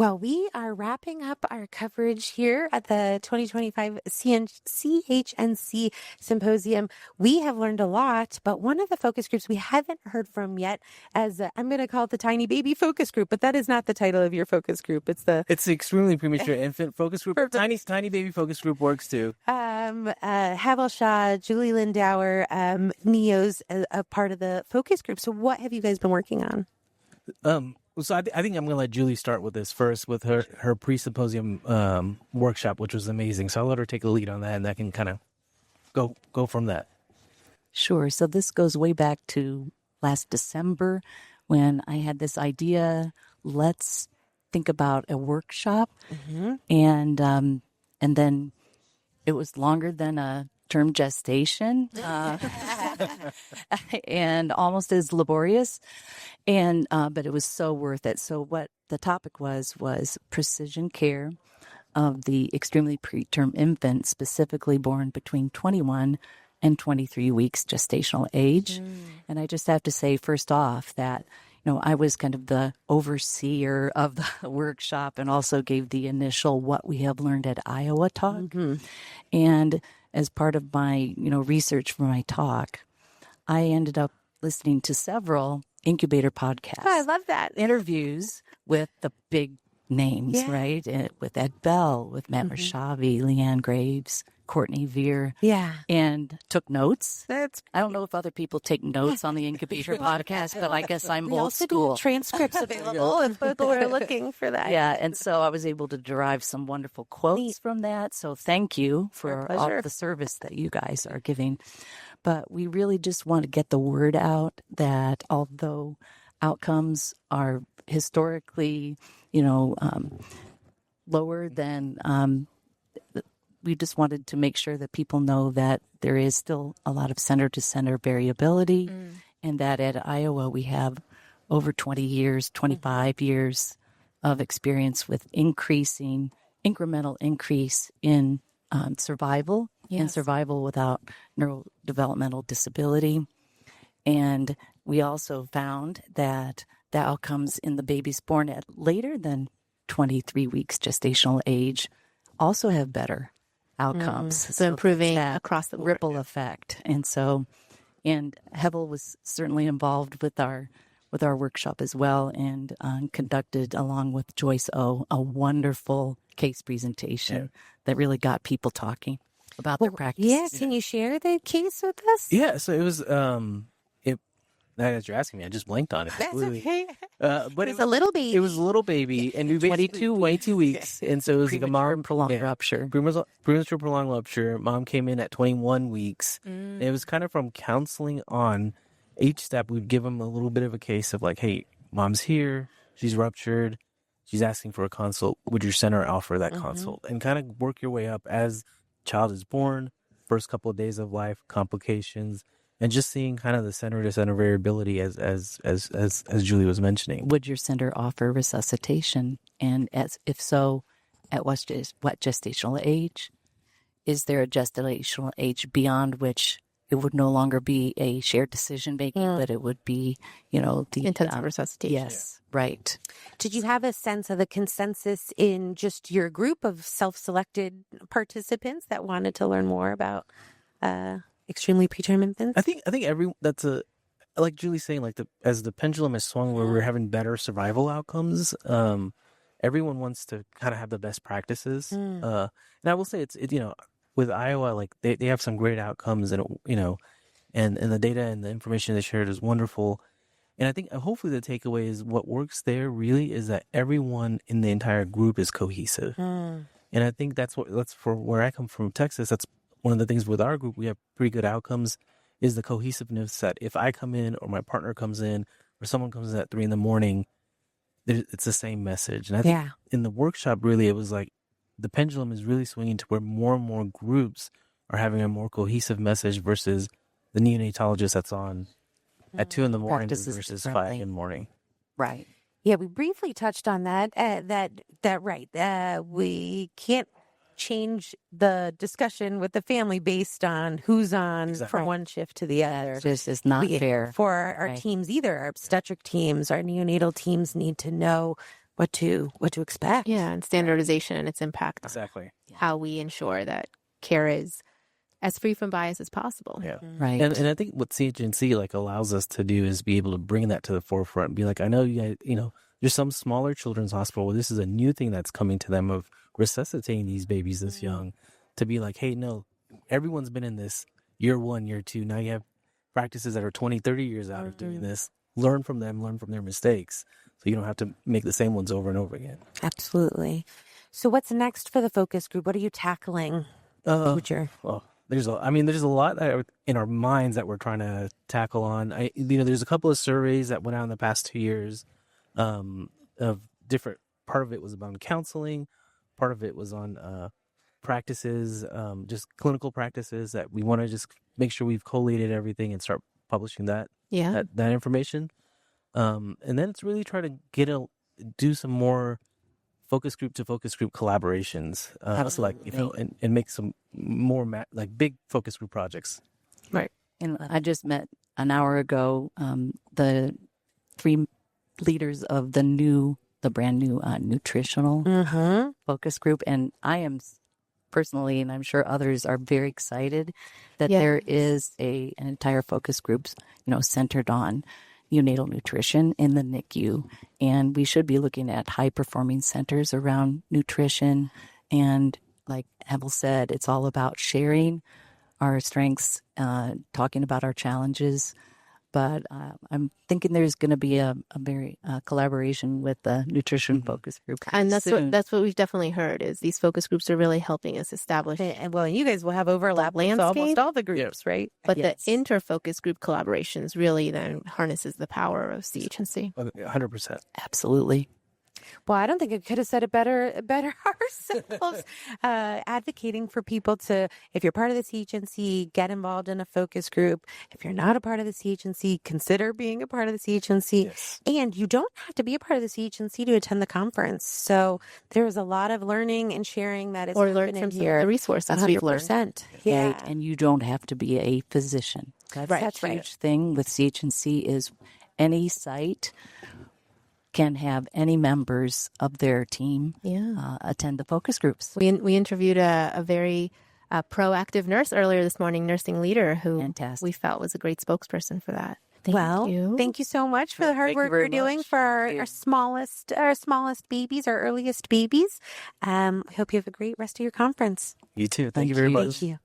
Well, we are wrapping up our coverage here at the 2025 CHNC Symposium. We have learned a lot, but one of the focus groups we haven't heard from yet, I'm going to call it the Tiny Baby Focus Group, but that is not the title of your focus group. It's the Extremely Premature Infant Focus Group. Tiny Baby Focus Group works too. Hevil Shah, Julie Lindower, Neo's a part of the focus group. So what have you guys been working on? So I think I'm going to let Julie start with this first with her pre-symposium workshop, which was amazing. So I'll let her take the lead on that, and that can kind of go from that. Sure. So this goes way back to last December when I had this idea. Let's think about a workshop, and then it was longer than a term gestation, and almost as laborious, but it was so worth it. So what the topic was precision care of the extremely preterm infant, specifically born between 21 and 23 weeks gestational age. And I just have to say first off that I was kind of the overseer of the workshop and also gave the initial what we have learned at Iowa talk. And as part of my, research for my talk, I ended up listening to several incubator podcasts. Oh, I love that. Interviews with the big names, right? With Ed Bell, with Matt Rashavi, Leanne Graves, Courtney Veer. Yeah. And took notes. I don't know if other people take notes on the incubator podcast, but I guess I'm old school. Transcripts available if people are looking for that. Yeah. And so I was able to derive some wonderful quotes from that. So thank you for all the service that you guys are giving. But we really just want to get the word out that although outcomes are historically, lower than we just wanted to make sure that people know that there is still a lot of center-to-center variability, and that at Iowa we have over 20 years, 25 years of experience with incremental increase in survival and survival without neurodevelopmental disability. And we also found that the outcomes in the babies born at later than 23 weeks gestational age also have better outcomes. So improving across the board. Ripple effect. And Hevil was certainly involved with our workshop as well, and conducted along with Joyce O a wonderful case presentation that really got people talking about their practice. Yeah, can you share the case with us? Yeah, so it was as you're asking me, I just blanked on it. That's okay. But it was a little baby. It was a little baby, and 22 weeks, and so it was like a mom prolonged rupture. Premature prolonged rupture. Mom came in at 21 weeks. And it was kind of from counseling on. Each step, we'd give them a little bit of a case of like, hey, mom's here, she's ruptured, she's asking for a consult. Would your center offer that consult? And kind of work your way up as child is born, first couple of days of life, complications, and just seeing kind of the center-to-center variability as Julie was mentioning. Would your center offer resuscitation? And if so, at what gestational age? Is there a gestational age beyond which it would no longer be a shared decision-making, but it would be, the intensive resuscitation. Yes, right. Did you have a sense of the consensus in just your group of self-selected participants that wanted to learn more about extremely preterm infants? I think like Julie's saying, as the pendulum has swung where we're having better survival outcomes, everyone wants to kind of have the best practices. And I will say it's with Iowa, like they have some great outcomes, and and the data and the information they shared is wonderful. And I think hopefully the takeaway is what works there really is that everyone in the entire group is cohesive. And I think that's for where I come from, Texas. That's one of the things with our group. We have pretty good outcomes. Is the cohesiveness that if I come in or my partner comes in or someone comes in at 3 a.m, it's the same message. And I think in the workshop, really, it was like, the pendulum is really swinging to where more and more groups are having a more cohesive message versus the neonatologist that's on at 2 a.m. versus 5 a.m. Right. Yeah, we briefly touched on that. We can't change the discussion with the family based on who's on from one shift to the other. This is not fair for our teams either. Our obstetric teams, our neonatal teams need to know what to expect. Yeah, and standardization and its impact. Exactly. How we ensure that care is as free from bias as possible. Yeah. Right. And I think what CHNC like allows us to do is be able to bring that to the forefront and be like, I know you guys, there's some smaller children's hospital where this is a new thing that's coming to them of resuscitating these babies this young, to be like, hey, no, everyone's been in this year 1, year 2. Now you have practices that are 20, 30 years out of doing this. Learn from them, learn from their mistakes. So you don't have to make the same ones over and over again. Absolutely. So what's next for the focus group? What are you tackling in the future? Well, there's a lot in our minds that we're trying to tackle on. There's a couple of surveys that went out in the past 2 years of different. Part of it was about counseling, part of it was on practices, just clinical practices that we want to just make sure we've collated everything and start publishing that information. And then it's really try to do some more focus group to focus group collaborations, and make some more big focus group projects. Right. And I just met an hour ago the 3 leaders of the brand new nutritional focus group, and I am personally, and I'm sure others are very excited that there is an entire focus group, centered on neonatal nutrition in the NICU, and we should be looking at high-performing centers around nutrition. And like Hevil said, it's all about sharing our strengths, talking about our challenges. But I'm thinking there's going to be a very collaboration with the nutrition focus group, and that's soon. what we've definitely heard is these focus groups are really helping us establish. And you guys will have overlap with almost all the groups, right? But the inter-focus group collaborations really then harnesses the power of CHNC. 100%. Absolutely. Well, I don't think it could have said it better ourselves. Advocating for people to, if you're part of the CHNC, get involved in a focus group. If you're not a part of the CHNC, consider being a part of the CHNC. Yes. And you don't have to be a part of the CHNC to attend the conference. So there's a lot of learning and sharing that is Or learn happening from here. the resources we've learned. 100%. Yeah. Right? And you don't have to be a physician. That's a huge thing with CHNC is any site can have any members of their team attend the focus groups. We interviewed a very proactive nurse earlier this morning, nursing leader, who Fantastic. we felt was a great spokesperson for that. Thank you so much for the hard work you're doing for our smallest babies, our earliest babies. I hope you have a great rest of your conference. You too. Thank you very much. Thank you.